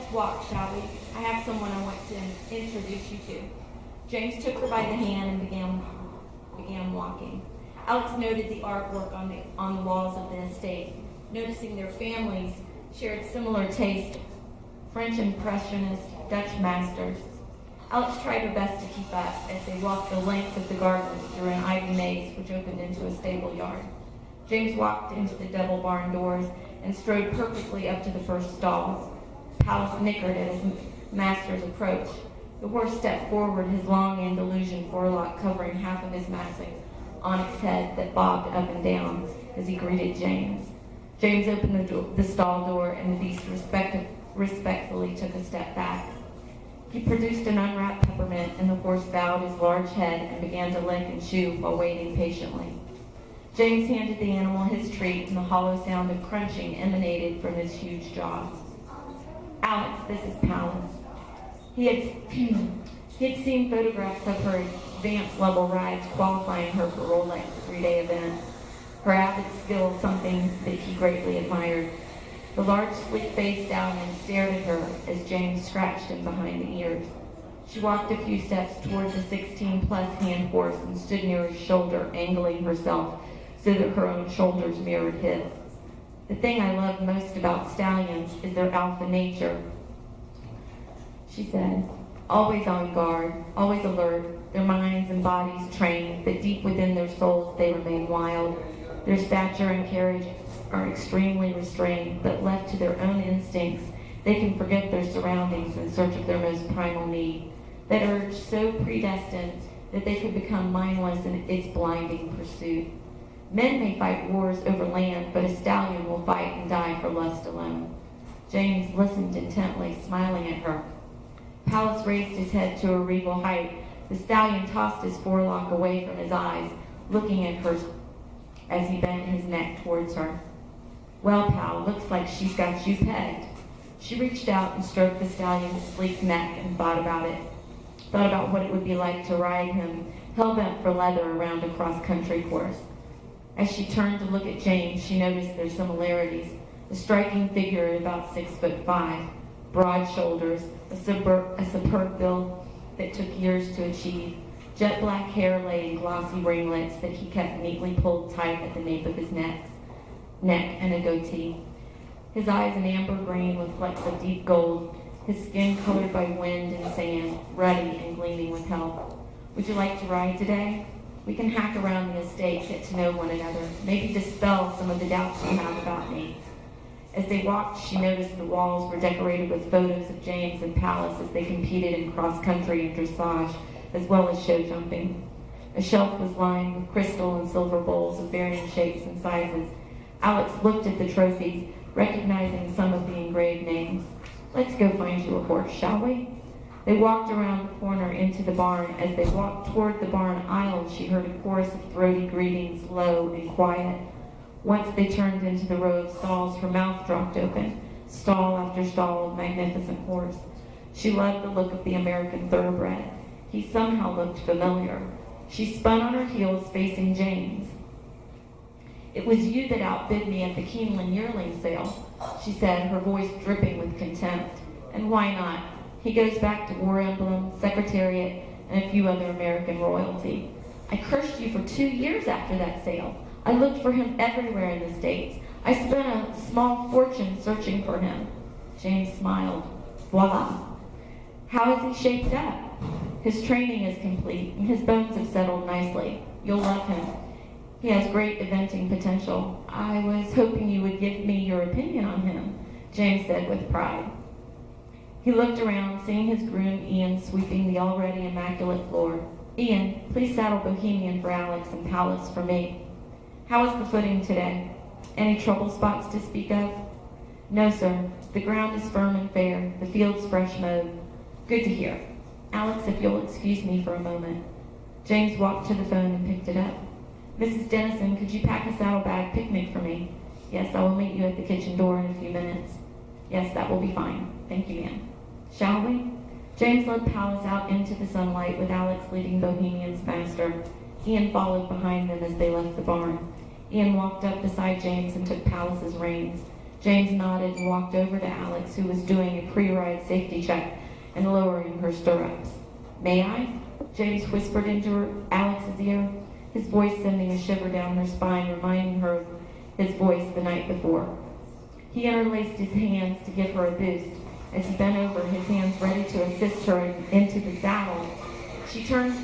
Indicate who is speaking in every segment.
Speaker 1: Let's walk, shall we? I have someone I want to introduce you to. James took her by the hand and began walking. Alex noted the artwork on the walls of the estate, noticing their families shared similar taste, French Impressionist, Dutch masters. Alex tried her best to keep up as they walked the length of the gardens through an ivy maze which opened into a stable yard. James walked into the double barn doors and strode purposely up to the first stall. Pallas nickered at his master's approach. The horse stepped forward, his long Andalusian forelock covering half of his massive onyx head that bobbed up and down as he greeted James. James opened the stall door, and the beast respectfully took a step back. He produced an unwrapped peppermint, and the horse bowed his large head and began to lick and chew while waiting patiently. James handed the animal his treat, and the hollow sound of crunching emanated from his huge jaws. Alex, this is Pallas. He had seen photographs of her advanced level rides qualifying her for Rolex's 3-day event. Her avid skill, something that he greatly admired. The large, sleek-faced stallion stared at her as James scratched him behind the ears. She walked a few steps toward the 16-plus hand horse and stood near his shoulder, angling herself so that her own shoulders mirrored his. The thing I love most about stallions is their alpha nature, she said. Always on guard, always alert, their minds and bodies trained, but deep within their souls they remain wild. Their stature and carriage are extremely restrained, but left to their own instincts, they can forget their surroundings in search of their most primal need. That urge so predestined that they could become mindless in its blinding pursuit. Men may fight wars over land, but a stallion will fight and die for lust alone. James listened intently, smiling at her. Pallas raised his head to a regal height. The stallion tossed his forelock away from his eyes, looking at her as he bent his neck towards her. Well, pal, looks like she's got you pegged. She reached out and stroked the stallion's sleek neck and thought about what it would be like to ride him, hell-bent for leather, around a cross-country course. As she turned to look at James, she noticed their similarities. A striking figure at about 6'5", broad shoulders, a superb build that took years to achieve. Jet black hair lay in glossy ringlets that he kept neatly pulled tight at the nape of his neck, and a goatee. His eyes an amber green with flecks of deep gold, his skin colored by wind and sand, ruddy and gleaming with health. Would you like to ride today? We can hack around the estate, get to know one another, maybe dispel some of the doubts you have about me. As they walked, she noticed the walls were decorated with photos of James and Pallas as they competed in cross-country and dressage, as well as show jumping. A shelf was lined with crystal and silver bowls of varying shapes and sizes. Alex looked at the trophies, recognizing some of the engraved names. Let's go find you a horse, shall we? They walked around the corner into the barn. As they walked toward the barn aisle, she heard a chorus of throaty greetings, low and quiet. Once they turned into the row of stalls, her mouth dropped open, stall after stall of magnificent horse. She loved the look of the American thoroughbred. He somehow looked familiar. She spun on her heels, facing James. It was you that outbid me at the Keeneland yearling sale, she said, her voice dripping with contempt. And why not? He goes back to War Emblem, Secretariat, and a few other American royalty. I cursed you for 2 years after that sale. I looked for him everywhere in the States. I spent a small fortune searching for him. James smiled. Voila. How is he shaped up? His training is complete, and his bones have settled nicely. You'll love him. He has great eventing potential. I was hoping you would give me your opinion on him, James said with pride. He looked around, seeing his groom, Ian, sweeping the already immaculate floor. Ian, please saddle Bohemian for Alex and Pallas for me. How is the footing today? Any trouble spots to speak of? No, sir. The ground is firm and fair. The field's fresh mowed. Good to hear. Alex, if you'll excuse me for a moment. James walked to the phone and picked it up. Mrs. Dennison, could you pack a saddlebag picnic for me? Yes, I will meet you at the kitchen door in a few minutes. Yes, that will be fine. Thank you, ma'am. Shall we? James led Pallas out into the sunlight with Alex leading Bohemian's master. Ian followed behind them as they left the barn. Ian walked up beside James and took Pallas's reins. James nodded and walked over to Alex, who was doing a pre-ride safety check and lowering her stirrups. "May I?" James whispered into Alex's ear, his voice sending a shiver down her spine, reminding her of his voice the night before. He interlaced his hands to give her a boost. As he bent over, his hands ready to assist her into the saddle, she turned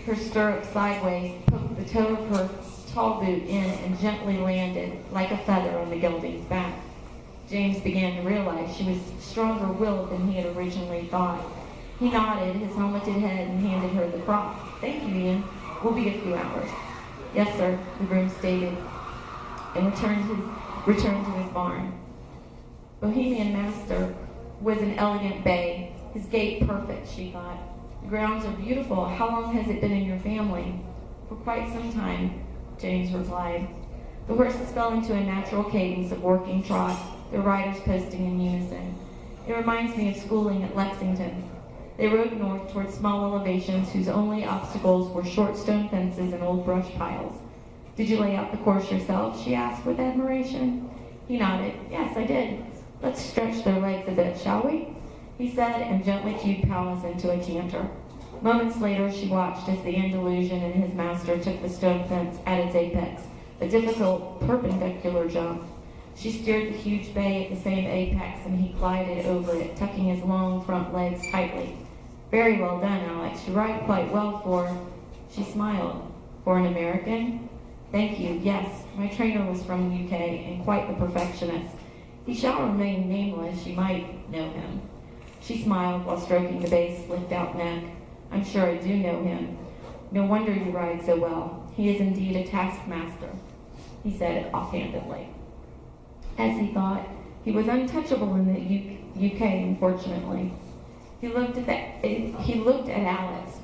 Speaker 1: her stirrup sideways, poked the toe of her tall boot in, and gently landed, like a feather, on the gelding's back. James began to realize she was stronger-willed than he had originally thought. He nodded his helmeted head and handed her the crop. "Thank you, Ian. We'll be a few hours." "Yes, sir," the groom stated, and returned to his barn. Bohemian Master was an elegant bay, his gait perfect, she thought. "The grounds are beautiful. How long has it been in your family?" "For quite some time," James replied. The horses fell into a natural cadence of working trot, their riders posting in unison. "It reminds me of schooling at Lexington." They rode north toward small elevations whose only obstacles were short stone fences and old brush piles. "Did you lay out the course yourself?" she asked with admiration. He nodded. "Yes, I did. Let's stretch their legs a bit, shall we?" he said, and gently cued Pallas into a canter. Moments later, she watched as the Andalusian and his master took the stone fence at its apex, a difficult perpendicular jump. She steered the huge bay at the same apex, and he glided over it, tucking his long front legs tightly. "Very well done, Alex. You ride quite well for—" She smiled. "For an American?" "Thank you. Yes, my trainer was from the UK, and quite the perfectionist. He shall remain nameless. You might know him." She smiled while stroking the bay's slicked-out neck. "I'm sure I do know him. No wonder you ride so well. He is indeed a taskmaster," he said offhandedly. As he thought, he was untouchable in the UK, unfortunately. He looked at Alex.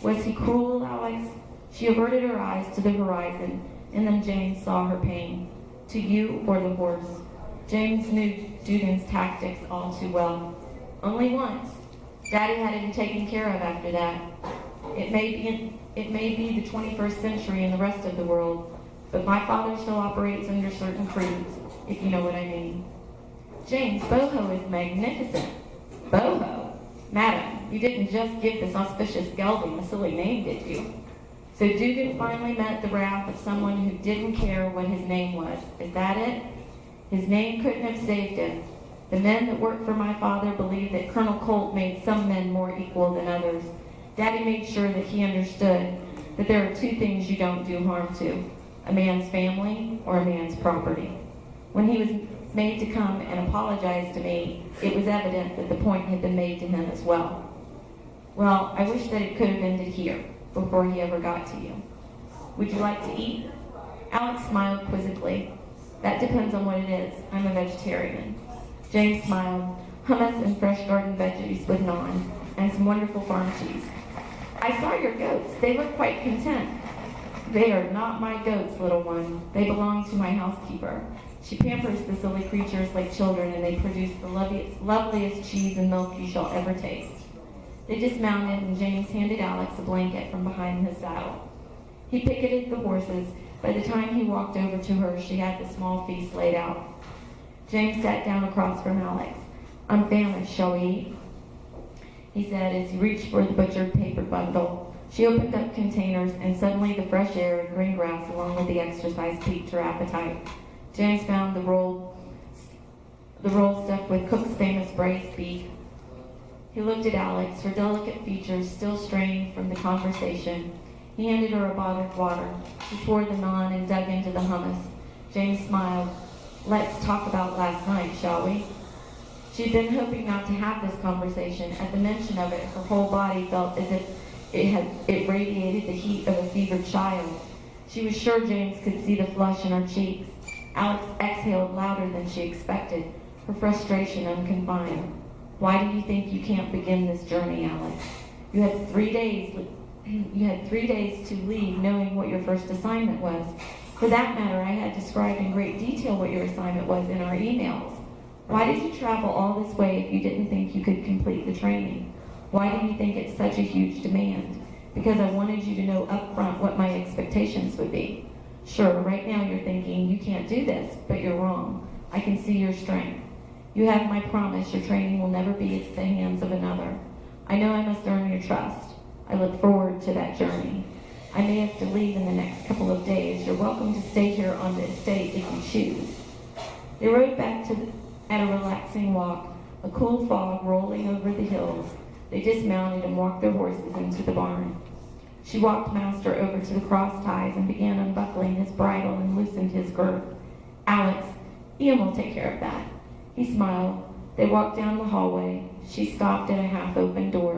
Speaker 1: Was he cruel, Alex? She averted her eyes to the horizon, and then James saw her pain. "To you or the horse?" James knew Dugan's tactics all too well. "Only once. Daddy had him taken care of after that. It may be the 21st century in the rest of the world, but my father still operates under certain creeds, if you know what I mean." "James, boho is magnificent." "Boho? Madam, you didn't just give this auspicious gelding a silly name, did you?" So Dugan finally met the wrath of someone who didn't care what his name was. Is that it? His name couldn't have saved him. The men that worked for my father believed that Colonel Colt made some men more equal than others. Daddy made sure that he understood that there are two things you don't do harm to: a man's family or a man's property. When he was made to come and apologize to me, it was evident that the point had been made to him as well. Well, I wish that it could have ended here, before he ever got to you. Would you like to eat? Alex smiled quizzically. That depends on what it is. I'm a vegetarian. James smiled. Hummus and fresh garden veggies with naan, and some wonderful farm cheese. I saw your goats. They look quite content. They are not my goats, little one. They belong to my housekeeper. She pampers the silly creatures like children, and they produce the loveliest cheese and milk you shall ever taste. They dismounted, and James handed Alex a blanket from behind his saddle. He picketed the horses. By the time he walked over to her, she had the small feast laid out. James sat down across from Alex. I'm famished, shall we eat? He said as he reached for the butchered paper bundle. She opened up containers, and suddenly the fresh air and green grass along with the exercise piqued her appetite. James found the roll stuffed with Cook's famous braised beef. He looked at Alex, her delicate features still strained from the conversation. He handed her a bottle of water. She poured the naan and dug into the hummus. James smiled. Let's talk about last night, shall we? She'd been hoping not to have this conversation. At the mention of it, her whole body felt as if it radiated the heat of a fevered child. She was sure James could see the flush in her cheeks. Alex exhaled louder than she expected, her frustration unconfined. Why do you think you can't begin this journey, Alex? You had 3 days to leave knowing what your first assignment was. For that matter, I had described in great detail what your assignment was in our emails. Why did you travel all this way if you didn't think you could complete the training? Why do you think it's such a huge demand? Because I wanted you to know up front what my expectations would be. Sure, right now you're thinking, you can't do this, but you're wrong. I can see your strength. You have my promise your training will never be at the hands of another. I know I must earn your trust. I look forward to that journey. I may have to leave in the next couple of days. You're welcome to stay here on the estate if you choose. They rode back at a relaxing walk, a cool fog rolling over the hills. They dismounted and walked their horses into the barn. She walked Master over to the cross ties and began unbuckling his bridle and loosened his girth. Alex, Ian will take care of that. He smiled. They walked down the hallway. She stopped at a half-open door.